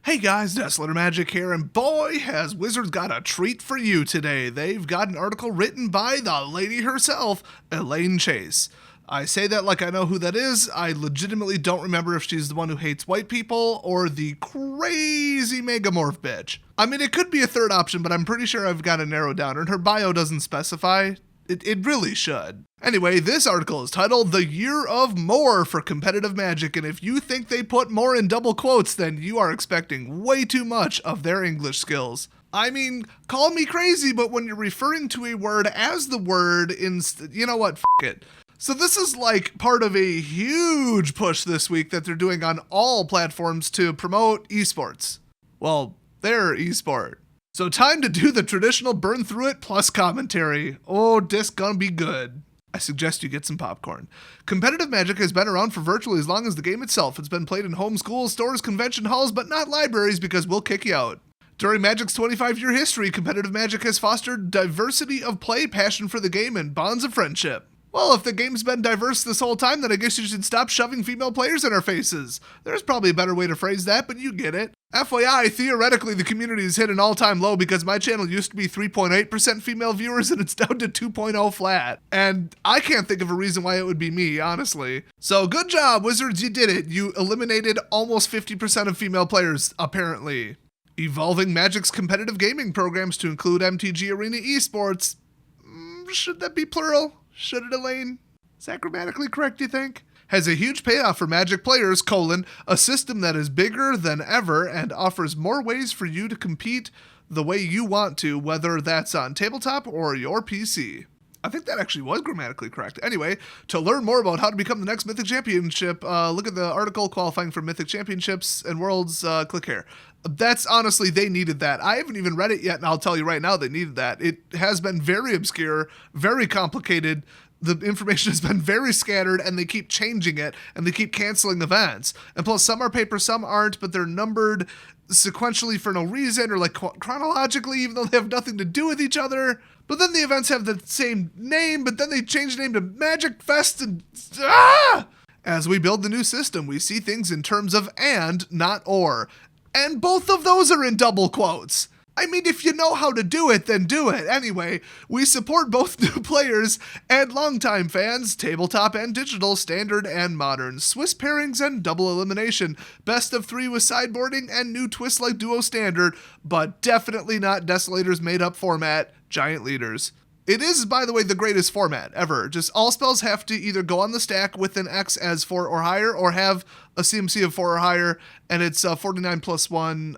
Hey guys, Desolator Magic here, and boy has Wizards got a treat for you today. They've got an article written by the lady herself, Elaine Chase. I say that like I know who that is. I legitimately don't remember if she's the one who hates white people or the crazy megamorph bitch. I mean, it could be a third option, but I'm pretty sure I've got to narrow down, and her bio doesn't specify. It really should. Anyway, this article is titled The Year of More for Competitive Magic, and if you think they put more in double quotes, then you are expecting way too much of their English skills. I mean, call me crazy, but when you're referring to a word as the word, you know what, f it. So this is like part of a huge push this week that they're doing on all platforms to promote esports. Well, their esport. So time to do the traditional burn through it plus commentary. Oh, this gonna be good. I suggest you get some popcorn. Competitive Magic has been around for virtually as long as the game itself. It's been played in home schools, stores, convention halls, but not libraries because we'll kick you out. During Magic's 25-year history, competitive Magic has fostered diversity of play, passion for the game, and bonds of friendship. Well, if the game's been diverse this whole time, then I guess you should stop shoving female players in our faces. There's probably a better way to phrase that, but you get it. FYI, theoretically, the community has hit an all-time low because my channel used to be 3.8% female viewers and it's down to 2.0 flat. And I can't think of a reason why it would be me, honestly. So good job, Wizards, you did it. You eliminated almost 50% of female players, apparently. Evolving Magic's competitive gaming programs to include MTG Arena Esports. Should that be plural? Should it, Elaine? Is that grammatically correct, you think? Has a huge payoff for Magic players, a system that is bigger than ever and offers more ways for you to compete the way you want to, whether that's on tabletop or your PC. I think that actually was grammatically correct. Anyway, to learn more about how to become the next Mythic Championship, look at the article qualifying for Mythic Championships and Worlds, click here. That's honestly, they needed that. I haven't even read it yet, and I'll tell you right now, they needed that. It has been very obscure, very complicated. The information has been very scattered, and they keep changing it, and they keep canceling events. And plus, some are paper, some aren't, but they're numbered sequentially for no reason, or like chronologically, even though they have nothing to do with each other. But then the events have the same name, but then they change the name to Magic Fest, and As we build the new system, we see things in terms of and, not or. And both of those are in double quotes. I mean, if you know how to do it, then do it. Anyway, we support both new players and longtime fans, tabletop and digital, standard and modern, Swiss pairings and double elimination, best of 3 with sideboarding, and new twists like duo standard, but definitely not Desolator's made-up format, giant leaders. It is, by the way, the greatest format ever. Just all spells have to either go on the stack with an X as 4 or higher, or have a CMC of 4 or higher, and it's 49 plus 1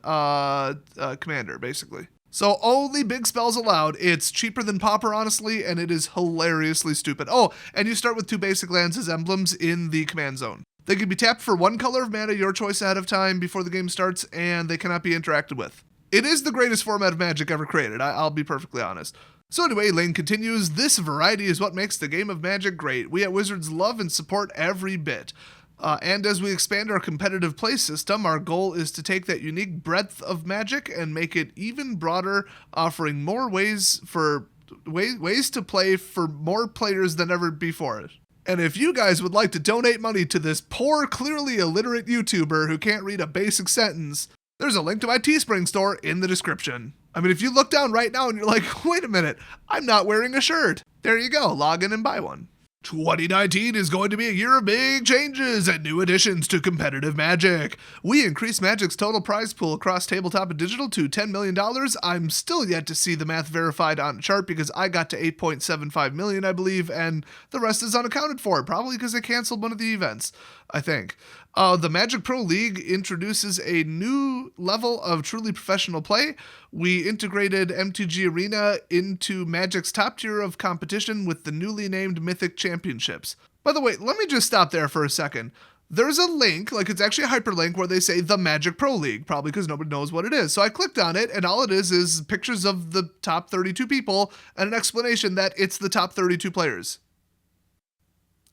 commander, basically. So only big spells allowed. It's cheaper than Pauper, honestly, and it is hilariously stupid. Oh, and you start with 2 basic lands as emblems in the command zone. They can be tapped for 1 color of mana, your choice ahead of time before the game starts, and they cannot be interacted with. It is the greatest format of Magic ever created, I'll be perfectly honest. So anyway, Elaine continues, this variety is what makes the game of Magic great. We at Wizards love and support every bit. And as we expand our competitive play system, our goal is to take that unique breadth of Magic and make it even broader, offering more ways to play for more players than ever before. And if you guys would like to donate money to this poor, clearly illiterate YouTuber who can't read a basic sentence, there's a link to my Teespring store in the description. I mean, if you look down right now and you're like, wait a minute, I'm not wearing a shirt. There you go, log in and buy one. 2019 is going to be a year of big changes and new additions to competitive Magic. We increased Magic's total prize pool across tabletop and digital to $10 million. I'm still yet to see the math verified on a chart because I got to 8.75 million, I believe, and the rest is unaccounted for, probably because they canceled one of the events, I think. The Magic Pro League introduces a new level of truly professional play. We integrated MTG Arena into Magic's top tier of competition with the newly named Mythic Championships. By the way, let me just stop there for a second. There's a link, like it's actually a hyperlink where they say the Magic Pro League, probably because nobody knows what it is. So I clicked on it, and all it is pictures of the top 32 people and an explanation that it's the top 32 players.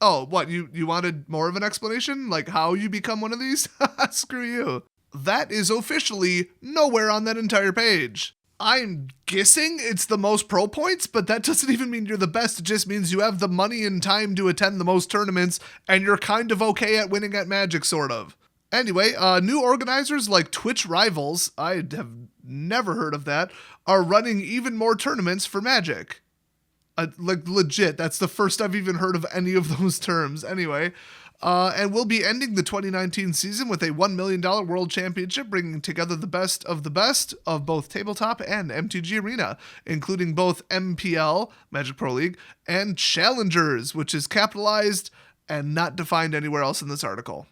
Oh, what, you wanted more of an explanation? Like how you become one of these? Screw you. That is officially nowhere on that entire page. I'm guessing it's the most pro points, but that doesn't even mean you're the best. It just means you have the money and time to attend the most tournaments, and you're kind of okay at winning at Magic, sort of. Anyway, new organizers like Twitch Rivals, I have never heard of that, are running even more tournaments for Magic. Like legit, that's the first I've even heard of any of those terms. Anyway, and we'll be ending the 2019 season with a $1 million World Championship, bringing together the best of both Tabletop and MTG Arena, including both MPL, Magic Pro League, and Challengers, which is capitalized and not defined anywhere else in this article.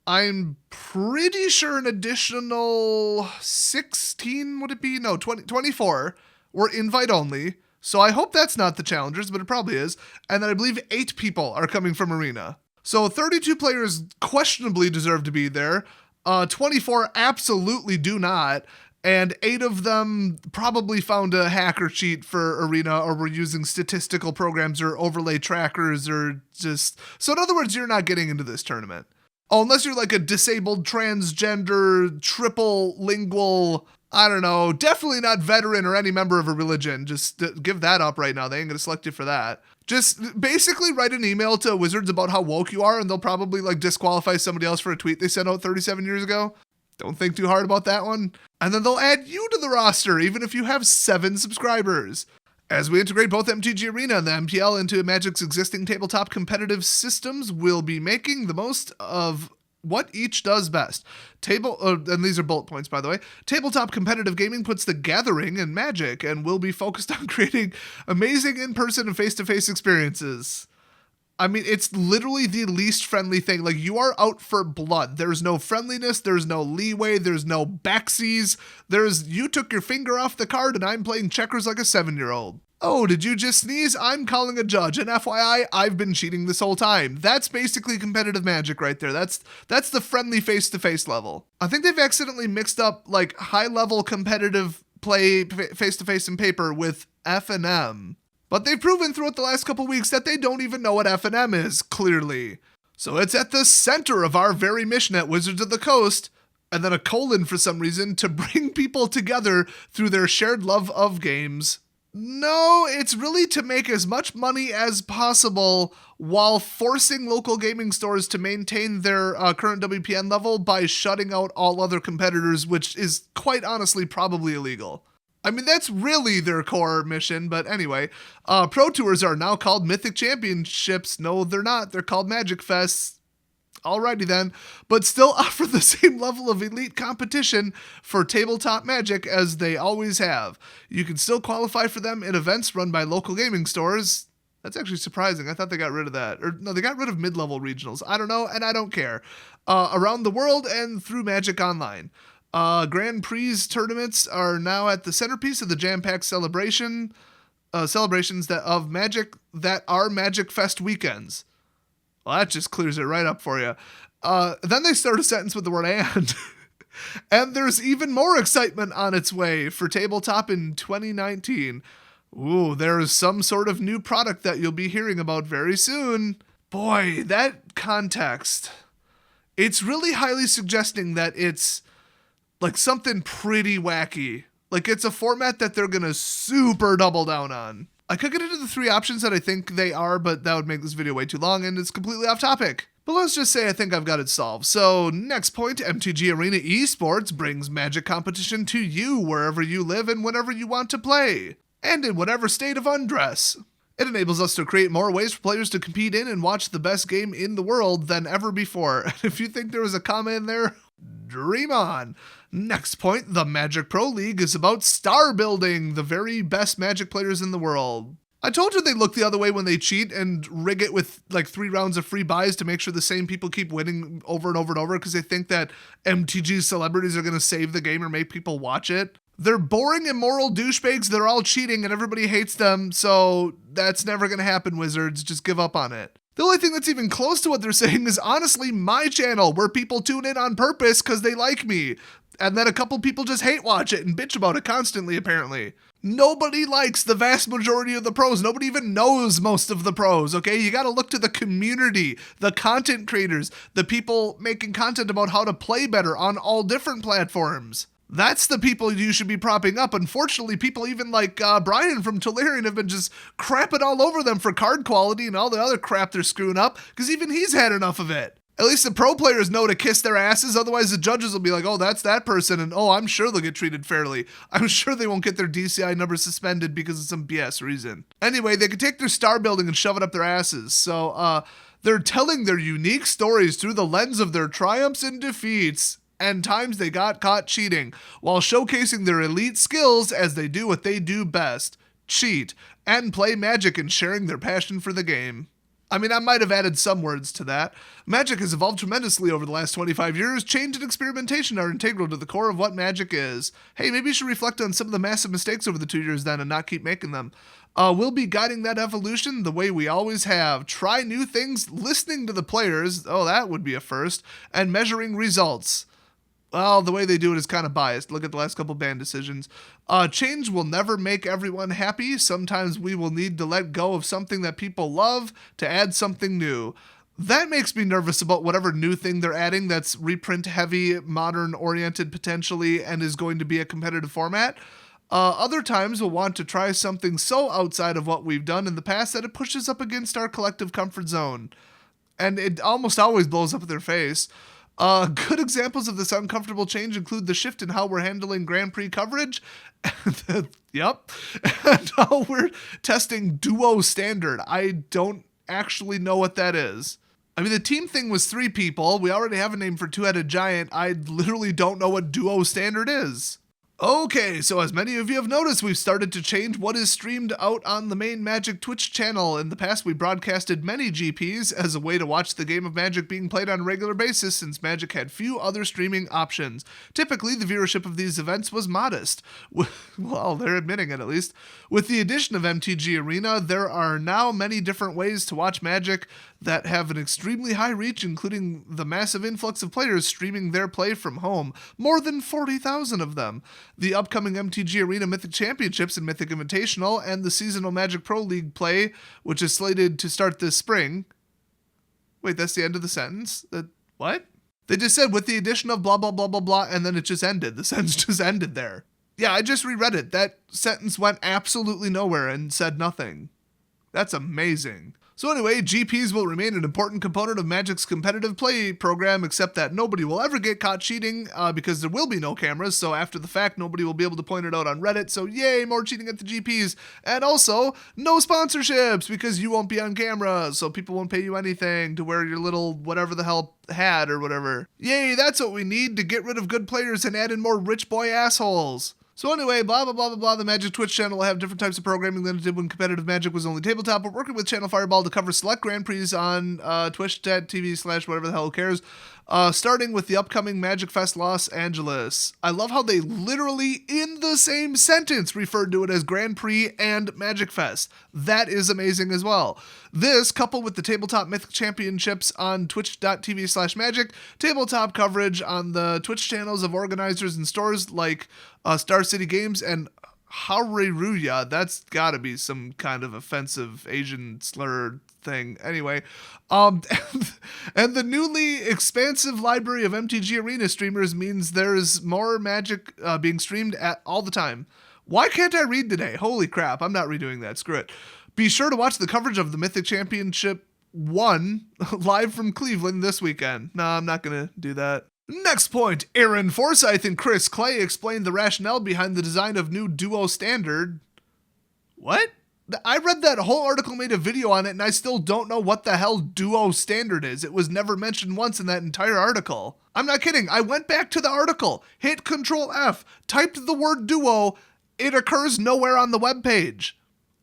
I'm pretty sure an additional 16, would it be? No, 24 were invite only. So I hope that's not the Challengers, but it probably is. And then I believe 8 people are coming from Arena. So 32 players questionably deserve to be there. 24 absolutely do not. And 8 of them probably found a hacker cheat for Arena, or were using statistical programs or overlay trackers, or just... So in other words, you're not getting into this tournament. Oh, unless you're like a disabled, transgender, triple lingual, I don't know, definitely not veteran or any member of a religion. Just give that up right now. They ain't gonna select you for that. Just basically write an email to Wizards about how woke you are, and they'll probably like disqualify somebody else for a tweet they sent out 37 years ago. Don't think too hard about that one. And then they'll add you to the roster, even if you have 7 subscribers. As we integrate both MTG Arena and the MPL into Magic's existing tabletop competitive systems, we'll be making the most of what each does best. And these are bullet points, by the way. Tabletop competitive gaming puts the gathering in Magic, and we'll be focused on creating amazing in-person and face-to-face experiences. I mean, it's literally the least friendly thing. Like, you are out for blood. There's no friendliness. There's no leeway. There's no backsies. You took your finger off the card and I'm playing checkers like a 7-year-old. Oh, did you just sneeze? I'm calling a judge. And FYI, I've been cheating this whole time. That's basically competitive Magic right there. That's the friendly face-to-face level. I think they've accidentally mixed up like high-level competitive play face-to-face and paper with F&M. But they've proven throughout the last couple weeks that they don't even know what F&M is, clearly. So it's at the center of our very mission at Wizards of the Coast, and then a colon for some reason, to bring people together through their shared love of games. No, it's really to make as much money as possible while forcing local gaming stores to maintain their current WPN level by shutting out all other competitors, which is quite honestly probably illegal. I mean, that's really their core mission, but anyway. Pro Tours are now called Mythic Championships. No, they're not. They're called Magic Fests. Alrighty then. But still offer the same level of elite competition for tabletop Magic as they always have. You can still qualify for them in events run by local gaming stores. That's actually surprising. I thought they got rid of that. Or no, they got rid of mid-level regionals. I don't know, and I don't care. Around the world and through Magic Online. Grand Prix tournaments are now at the centerpiece of the jam-packed celebrations of Magic that are Magic Fest weekends. Well, that just clears it right up for you. Then they start a sentence with the word "and." And there's even more excitement on its way for Tabletop in 2019. Ooh, there's some sort of new product that you'll be hearing about very soon. Boy, that context. It's really highly suggesting that it's like something pretty wacky. Like it's a format that they're gonna super double down on. I could get into the 3 options that I think they are, but that would make this video way too long and it's completely off topic. But let's just say I think I've got it solved. So next point, MTG Arena Esports brings Magic competition to you wherever you live and whenever you want to play, and in whatever state of undress. It enables us to create more ways for players to compete in and watch the best game in the world than ever before. And if you think there was a comma in there, dream on. Next point, the Magic Pro League is about star building, the very best Magic players in the world. I told you they look the other way when they cheat and rig it with like 3 rounds of free buys to make sure the same people keep winning over and over and over because they think that MTG celebrities are going to save the game or make people watch it. They're boring, immoral douchebags. They're all cheating and everybody hates them, so that's never going to happen, Wizards. Just give up on it. The only thing that's even close to what they're saying is honestly my channel, where people tune in on purpose because they like me. And then a couple people just hate watch it and bitch about it constantly, apparently. Nobody likes the vast majority of the pros. Nobody even knows most of the pros, okay? You gotta look to the community, the content creators, the people making content about how to play better on all different platforms. That's the people you should be propping up. Unfortunately, people even like Brian from Tolarian have been just crapping all over them for card quality and all the other crap they're screwing up, because even he's had enough of it. At least the pro players know to kiss their asses, otherwise the judges will be like, oh, that's that person, and oh, I'm sure they'll get treated fairly. I'm sure they won't get their DCI number suspended because of some BS reason. Anyway, they could take their star building and shove it up their asses. So, they're telling their unique stories through the lens of their triumphs and defeats and times they got caught cheating, while showcasing their elite skills as they do what they do best, cheat, and play Magic and sharing their passion for the game. I mean, I might have added some words to that. Magic has evolved tremendously over the last 25 years. Change and experimentation are integral to the core of what Magic is. Hey, maybe you should reflect on some of the massive mistakes over the 2 years then and not keep making them. We'll be guiding that evolution the way we always have. Try new things, listening to the players, oh, that would be a first, and measuring results. Well, the way they do it is kind of biased. Look at the last couple ban decisions. Change will never make everyone happy. Sometimes we will need to let go of something that people love to add something new. That makes me nervous about whatever new thing they're adding that's reprint heavy, modern oriented potentially, and is going to be a competitive format. Other times we'll want to try something so outside of what we've done in the past that it pushes up against our collective comfort zone. And it almost always blows up in their face. Good examples of this uncomfortable change include the shift in how we're handling Grand Prix coverage. Yep. And how we're testing duo standard. I don't actually know what that is. I mean, the team thing was 3 people. We already have a name for Two-Headed Giant. I literally don't know what duo standard is. Okay, so as many of you have noticed, we've started to change what is streamed out on the main Magic Twitch channel. In the past, we broadcasted many GPs as a way to watch the game of Magic being played on a regular basis since Magic had few other streaming options. Typically, the viewership of these events was modest. Well, they're admitting it at least. With the addition of MTG Arena, there are now many different ways to watch Magic that have an extremely high reach, including the massive influx of players streaming their play from home. More than 40,000 of them. The upcoming MTG Arena Mythic Championships and Mythic Invitational, and the seasonal Magic Pro League play, which is slated to start this spring. Wait, that's the end of the sentence? What? They just said, with the addition of blah, blah, blah, blah, blah, and then it just ended. The sentence just ended there. Yeah, I just reread it. That sentence went absolutely nowhere and said nothing. That's amazing. So anyway, GPs will remain an important component of Magic's competitive play program, except that nobody will ever get caught cheating because there will be no cameras, so after the fact, nobody will be able to point it out on Reddit, so yay, more cheating at the GPs. And also, no sponsorships, because you won't be on camera, so people won't pay you anything to wear your little whatever the hell hat or whatever. Yay, that's what we need to get rid of good players and add in more rich boy assholes. So anyway, blah, blah, blah, blah, blah. The Magic Twitch channel will have different types of programming than it did when competitive Magic was only tabletop. We're working with Channel Fireball to cover select Grand Prix on twitch.tv/whatever the hell cares. Starting with the upcoming Magic Fest Los Angeles. I love how they literally, in the same sentence, referred to it as Grand Prix and Magic Fest. That is amazing as well. This, coupled with the Tabletop Mythic Championships on twitch.tv/magic, tabletop coverage on the Twitch channels of organizers and stores like Star City Games and Hareruya. That's gotta be some kind of offensive Asian slur thing. Anyway, and the newly expansive library of MTG Arena streamers means there's more Magic being streamed at all the time. Why can't I read today? Holy crap, I'm not redoing that. Screw it. Be sure to watch the coverage of the Mythic Championship 1 live from Cleveland this weekend. No, I'm not going to do that. Next point, Aaron Forsyth and Chris Clay explained the rationale behind the design of new Duo Standard. What? I read that whole article, made a video on it, and I still don't know what the hell Duo Standard is. It was never mentioned once in that entire article. I'm not kidding. I went back to the article, hit Control F, typed the word Duo. It occurs nowhere on the webpage.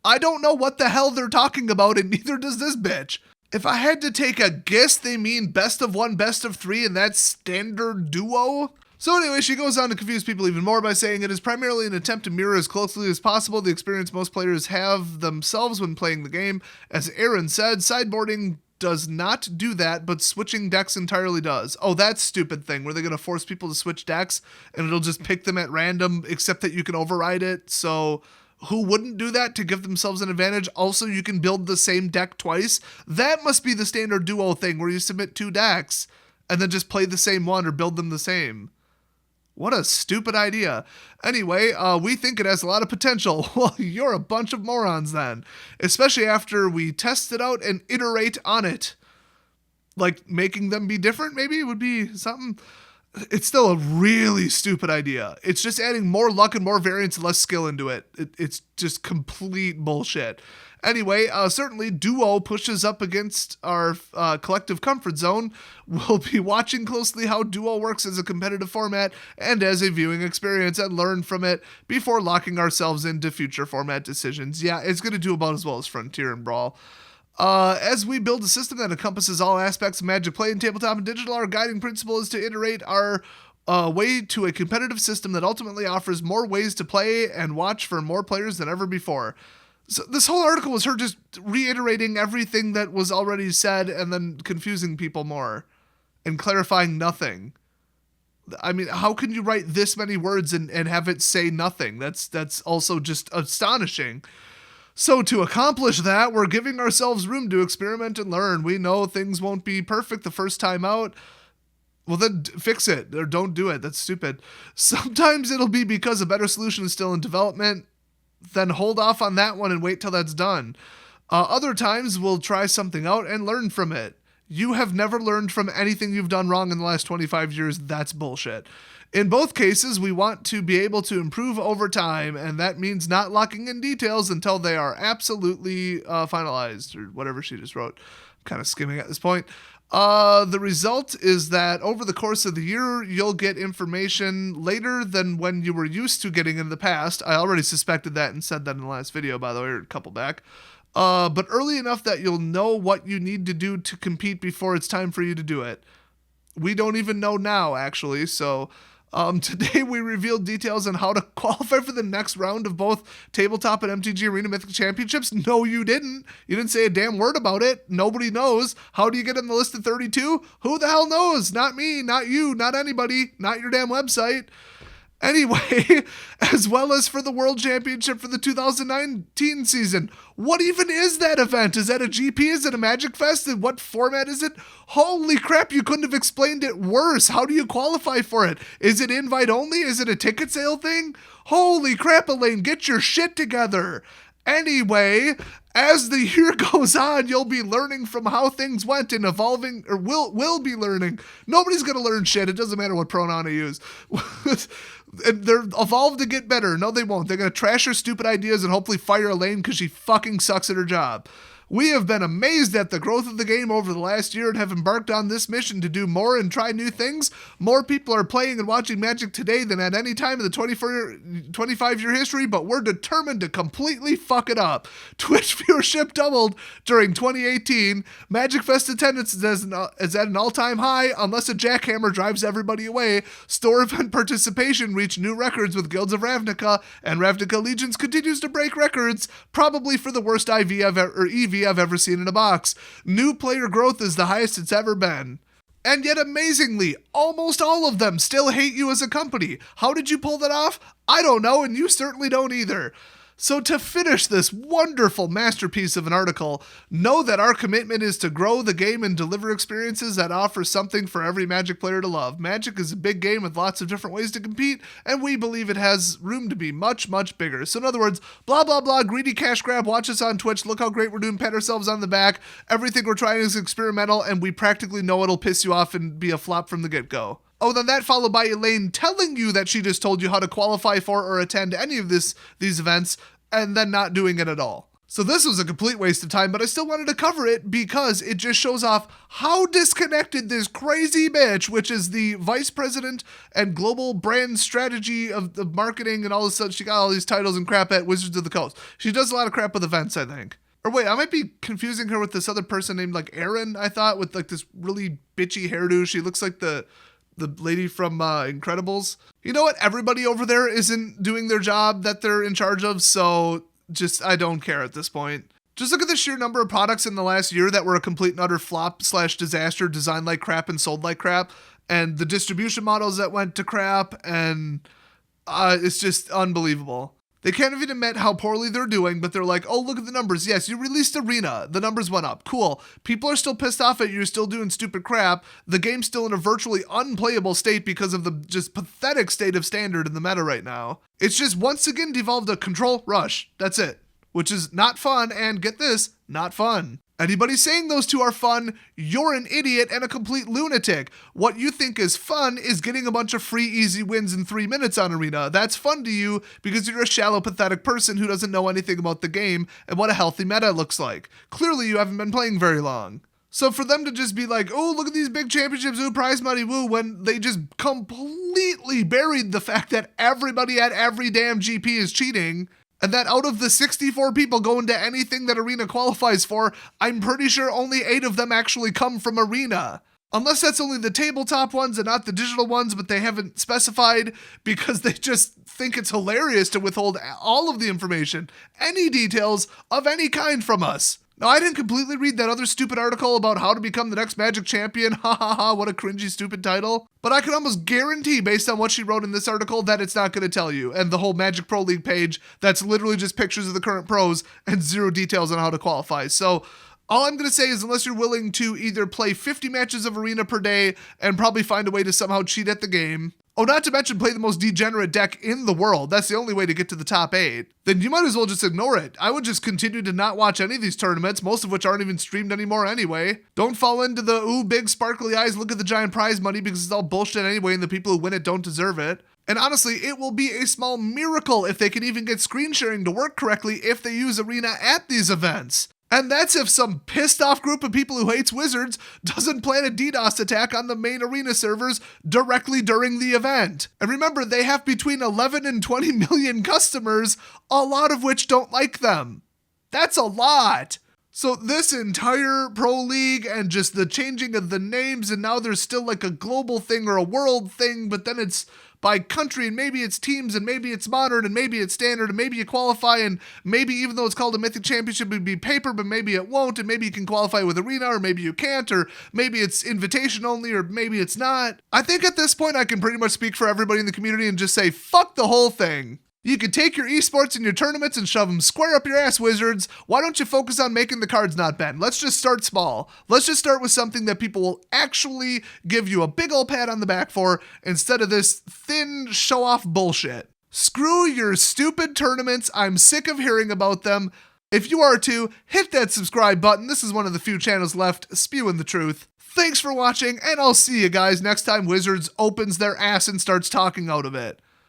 I don't know what the hell they're talking about, and neither does this bitch. If I had to take a guess, they mean best of 1, best of 3, and that's standard duo? So anyway, she goes on to confuse people even more by saying it is primarily an attempt to mirror as closely as possible the experience most players have themselves when playing the game. As Aaron said, sideboarding does not do that, but switching decks entirely does. Oh, that stupid thing where they're going to force people to switch decks and it'll just pick them at random, except that you can override it, so who wouldn't do that to give themselves an advantage? Also, you can build the same deck twice. That must be the standard duo thing where you submit 2 decks and then just play the same one or build them the same. What a stupid idea. Anyway, we think it has a lot of potential. Well, you're a bunch of morons then, especially after we test it out and iterate on it. Like making them be different maybe would be something. It's still a really stupid idea. It's just adding more luck and more variance and less skill into it. It's just complete bullshit. Anyway, certainly Duo pushes up against our collective comfort zone. We'll be watching closely how Duo works as a competitive format and as a viewing experience and learn from it before locking ourselves into future format decisions. Yeah, it's going to do about as well as Frontier and Brawl. As we build a system that encompasses all aspects of Magic play in tabletop and digital, our guiding principle is to iterate our way to a competitive system that ultimately offers more ways to play and watch for more players than ever before. So this whole article was her just reiterating everything that was already said and then confusing people more and clarifying nothing. I mean, how can you write this many words and have it say nothing? That's also just astonishing. So to accomplish that, we're giving ourselves room to experiment and learn. We know things won't be perfect the first time out. Well, then fix it or don't do it. That's stupid. Sometimes it'll be because a better solution is still in development. Then hold off on that one and wait till that's done. Other times we'll try something out and learn from it. You have never learned from anything you've done wrong in the last 25 years. That's bullshit. In both cases, we want to be able to improve over time, and that means not locking in details until they are absolutely finalized, or whatever she just wrote. I'm kind of skimming at this point. The result is that over the course of the year, you'll get information later than when you were used to getting in the past. I already suspected that and said that in the last video, by the way, or a couple back. But early enough that you'll know what you need to do to compete before it's time for you to do it. We don't even know now, actually, so... Today we revealed details on how to qualify for the next round of both Tabletop and MTG Arena Mythic Championships. No, you didn't. You didn't say a damn word about it. Nobody knows. How do you get in the list of 32? Who the hell knows? Not me, not you, not anybody, not your damn website. Anyway, as well as for the World Championship for the 2019 season. What even is that event? Is that a GP? Is it a Magic Fest? And what format is it? Holy crap, you couldn't have explained it worse. How do you qualify for it? Is it invite only? Is it a ticket sale thing? Holy crap, Elaine, get your shit together. Anyway, as the year goes on, you'll be learning from how things went and evolving, or will be learning. Nobody's going to learn shit. It doesn't matter what pronoun I use. They're evolved to get better. No, they won't. They're going to trash her stupid ideas and hopefully fire Elaine because she fucking sucks at her job. We have been amazed at the growth of the game over the last year and have embarked on this mission to do more and try new things. More people are playing and watching Magic today than at any time in the 25-year history, but we're determined to completely fuck it up. Twitch viewership doubled during 2018. Magic Fest attendance is at an all-time high, unless a jackhammer drives everybody away. Store event participation reached new records with Guilds of Ravnica, and Ravnica Legions continues to break records, probably for the worst EV I've ever seen in a box. New player growth is the highest it's ever been. And yet amazingly, almost all of them still hate you as a company. How did you pull that off? I don't know, and you certainly don't either. So to finish this wonderful masterpiece of an article, know that our commitment is to grow the game and deliver experiences that offer something for every Magic player to love. Magic is a big game with lots of different ways to compete, and we believe it has room to be much, much bigger. So in other words, blah, blah, blah, greedy cash grab, watch us on Twitch, look how great we're doing, pat ourselves on the back. Everything we're trying is experimental, and we practically know it'll piss you off and be a flop from the get-go. Oh, then that followed by Elaine telling you that she just told you how to qualify for or attend any of these events, and then not doing it at all. So this was a complete waste of time, but I still wanted to cover it because it just shows off how disconnected this crazy bitch, which is the vice president and global brand strategy of the marketing and all this stuff. She got all these titles and crap at Wizards of the Coast. She does a lot of crap with events, I think. Or wait, I might be confusing her with this other person named like Erin, I thought, with like this really bitchy hairdo. She looks like the lady from Incredibles. You know what? Everybody over there isn't doing their job that they're in charge of, so just, I don't care at this point. Just look at the sheer number of products in the last year that were a complete and utter flop/disaster, designed like crap and sold like crap, and the distribution models that went to crap, and it's just unbelievable. They can't even admit how poorly they're doing, but they're like, oh, look at the numbers. Yes, you released Arena. The numbers went up. Cool. People are still pissed off at you. You're still doing stupid crap. The game's still in a virtually unplayable state because of the just pathetic state of standard in the meta right now. It's just once again devolved a control rush. That's it. Which is not fun, and get this, not fun. Anybody saying those two are fun, you're an idiot and a complete lunatic. What you think is fun is getting a bunch of free easy wins in 3 minutes on Arena. That's fun to you because you're a shallow, pathetic person who doesn't know anything about the game and what a healthy meta looks like. Clearly you haven't been playing very long. So for them to just be like, oh, look at these big championships, ooh, prize money, woo, when they just completely buried the fact that everybody at every damn GP is cheating, and that out of the 64 people going to anything that Arena qualifies for, I'm pretty sure only 8 of them actually come from Arena. Unless that's only the tabletop ones and not the digital ones, but they haven't specified because they just think it's hilarious to withhold all of the information, any details of any kind from us. Now, I didn't completely read that other stupid article about how to become the next Magic champion. Ha ha ha, what a cringy, stupid title. But I can almost guarantee, based on what she wrote in this article, that it's not going to tell you. And the whole Magic Pro League page, that's literally just pictures of the current pros and 0 details on how to qualify. So all I'm going to say is unless you're willing to either play 50 matches of Arena per day and probably find a way to somehow cheat at the game, oh, not to mention play the most degenerate deck in the world, that's the only way to get to the top 8, then you might as well just ignore it. I would just continue to not watch any of these tournaments, most of which aren't even streamed anymore anyway. Don't fall into the, ooh, big sparkly eyes, look at the giant prize money because it's all bullshit anyway and the people who win it don't deserve it. And honestly, it will be a small miracle if they can even get screen sharing to work correctly if they use Arena at these events. And that's if some pissed off group of people who hates Wizards doesn't plan a DDoS attack on the main Arena servers directly during the event. And remember, they have between 11 and 20 million customers, a lot of which don't like them. That's a lot. So this entire Pro League and just the changing of the names, and now there's still like a global thing or a world thing, but then it's by country, and maybe it's teams, and maybe it's modern, and maybe it's standard, and maybe you qualify, and maybe even though it's called a Mythic Championship, it would be paper, but maybe it won't, and maybe you can qualify with Arena, or maybe you can't, or maybe it's invitation only, or maybe it's not. I think at this point I can pretty much speak for everybody in the community and just say, fuck the whole thing. You could take your esports and your tournaments and shove them square up your ass, Wizards. Why don't you focus on making the cards not bend? Let's just start small. Let's just start with something that people will actually give you a big ol' pat on the back for instead of this thin show-off bullshit. Screw your stupid tournaments. I'm sick of hearing about them. If you are too, hit that subscribe button. This is one of the few channels left spewing the truth. Thanks for watching, and I'll see you guys next time Wizards opens their ass and starts talking out of it.